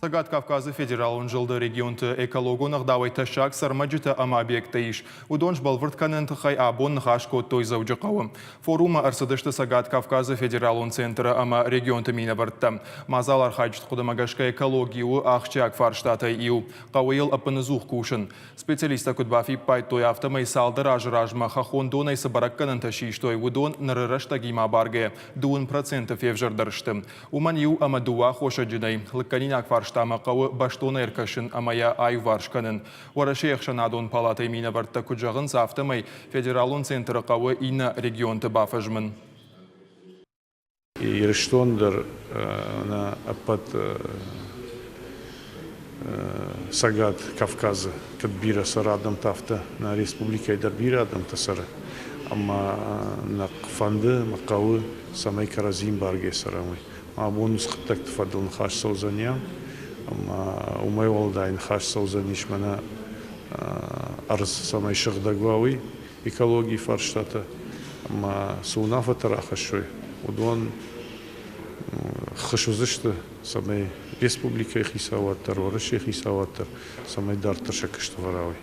Сагат Кавказы федералын жылды регионты экологонық давай ташак сармаджыта ама объектаиш. Удонж балвыртканын тхай абон нхашко той завджы қауым. Форума арсыдышты Сагат Кавказы федералын центры ама регионты мина бартта. Мазалар хайджт худамагашка экологию ахчак фарштата иу. Қауыл апынызух кушын. Специалиста кудбафи пайтой автомай салды ражма хахон донай сабаракканын ташиштой удон нарыраштагима барге 2% февжардарштым. Уман ю ама дуа хоша джинай. Лыкканинак фарштата Штамақауы баштона еркашын амая ай варшканын. Уарашех шанадон палатай мина бартта куджағын зафтамай федералун центры қауы ина регионты бафажмын. Ерштондыр на апат Сагат Кавказы кадбира сарадам тафта на республика Идарбира адам тасара. Ама на фанды мақауы самай каразим барге сарамай. Абонус қыттак тфадылын хаш саузаня. Умай олдайн хаш саузаниш мана арз самай шагдагвауи экологии фарштата. Ама сунафа тарахашой. Удон хашузышты самай республика хисаваттар, вараши хисаваттар, самай дартар шакыштыварауи.